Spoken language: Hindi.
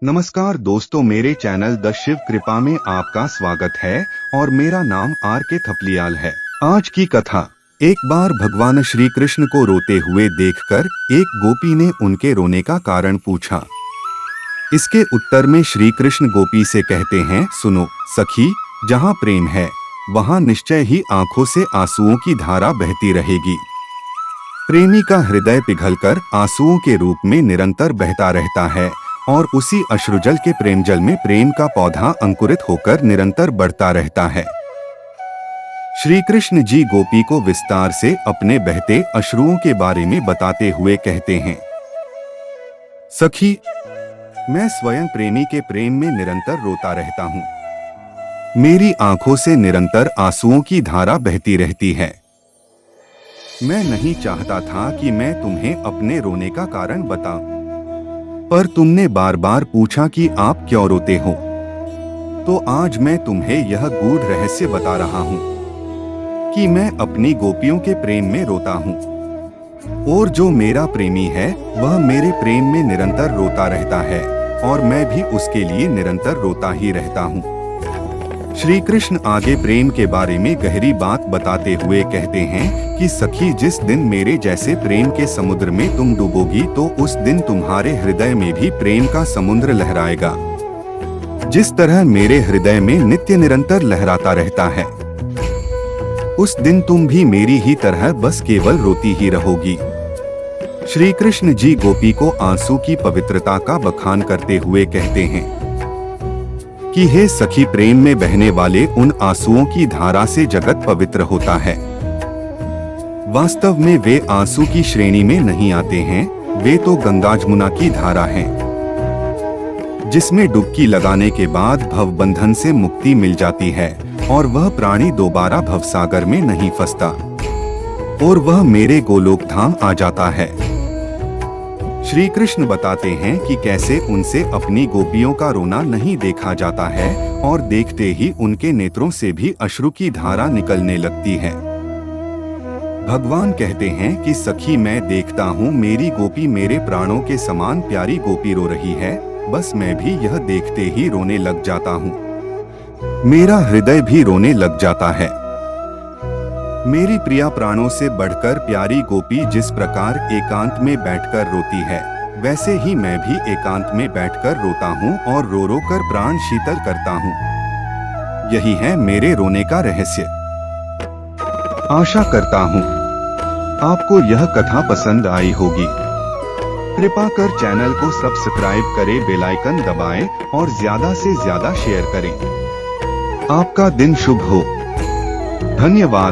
नमस्कार दोस्तों, मेरे चैनल द शिव कृपा में आपका स्वागत है और मेरा नाम R.K. थपलियाल है। आज की कथा। एक बार भगवान श्री कृष्ण को रोते हुए देखकर एक गोपी ने उनके रोने का कारण पूछा। इसके उत्तर में श्री कृष्ण गोपी से कहते हैं, सुनो सखी, जहाँ प्रेम है वहाँ निश्चय ही आंखों से आंसुओं की धारा बहती रहेगी। प्रेमी का हृदय पिघलकर आंसुओं के रूप में निरंतर बहता रहता है और उसी अश्रुजल के प्रेम जल में प्रेम का पौधा अंकुरित होकर निरंतर बढ़ता रहता है। श्री कृष्ण जी गोपी को विस्तार से अपने बहते अश्रुओं के बारे में बताते हुए कहते हैं, सखी, मैं स्वयं प्रेमी के प्रेम में निरंतर रोता रहता हूँ। मेरी आंखों से निरंतर आंसुओं की धारा बहती रहती है। मैं नहीं चाहता था कि मैं तुम्हें अपने रोने का कारण बताऊं, पर तुमने बार बार पूछा कि आप क्यों रोते हो, तो आज मैं तुम्हें यह गूढ़ रहस्य बता रहा हूँ कि मैं अपनी गोपियों के प्रेम में रोता हूँ और जो मेरा प्रेमी है वह मेरे प्रेम में निरंतर रोता रहता है और मैं भी उसके लिए निरंतर रोता ही रहता हूँ। श्री कृष्ण आगे प्रेम के बारे में गहरी बात बताते हुए कहते हैं कि सखी, जिस दिन मेरे जैसे प्रेम के समुद्र में तुम डूबोगी तो उस दिन तुम्हारे हृदय में भी प्रेम का समुद्र लहराएगा, जिस तरह मेरे हृदय में नित्य निरंतर लहराता रहता है। उस दिन तुम भी मेरी ही तरह बस केवल रोती ही रहोगी। श्री कृष्ण जी गोपी को आंसू की पवित्रता का बखान करते हुए कहते हैं कि हे सखी, प्रेम में बहने वाले उन आंसुओं की धारा से जगत पवित्र होता है। वास्तव में वे आंसू की श्रेणी में नहीं आते हैं, वे तो गंगा जमुना की धारा हैं, जिसमें डुबकी लगाने के बाद भवबंधन से मुक्ति मिल जाती है और वह प्राणी दोबारा भवसागर में नहीं फंसता और वह मेरे गोलोक धाम आ जाता है। श्री कृष्ण बताते हैं कि कैसे उनसे अपनी गोपियों का रोना नहीं देखा जाता है और देखते ही उनके नेत्रों से भी अश्रु की धारा निकलने लगती है। भगवान कहते हैं कि सखी, मैं देखता हूँ मेरी गोपी मेरे प्राणों के समान प्यारी गोपी रो रही है, बस मैं भी यह देखते ही रोने लग जाता हूँ। मेरा हृदय भी रोने लग जाता है। मेरी प्रिया प्राणों से बढ़कर प्यारी गोपी जिस प्रकार एकांत में बैठकर रोती है, वैसे ही मैं भी एकांत में बैठकर रोता हूँ और रो रो कर प्राण शीतल करता हूँ। यही है मेरे रोने का रहस्य। आशा करता हूँ आपको यह कथा पसंद आई होगी। कृपा कर चैनल को सब्सक्राइब करें, बेल आइकन दबाएं और ज्यादा से ज्यादा शेयर करें। आपका दिन शुभ हो। धन्यवाद।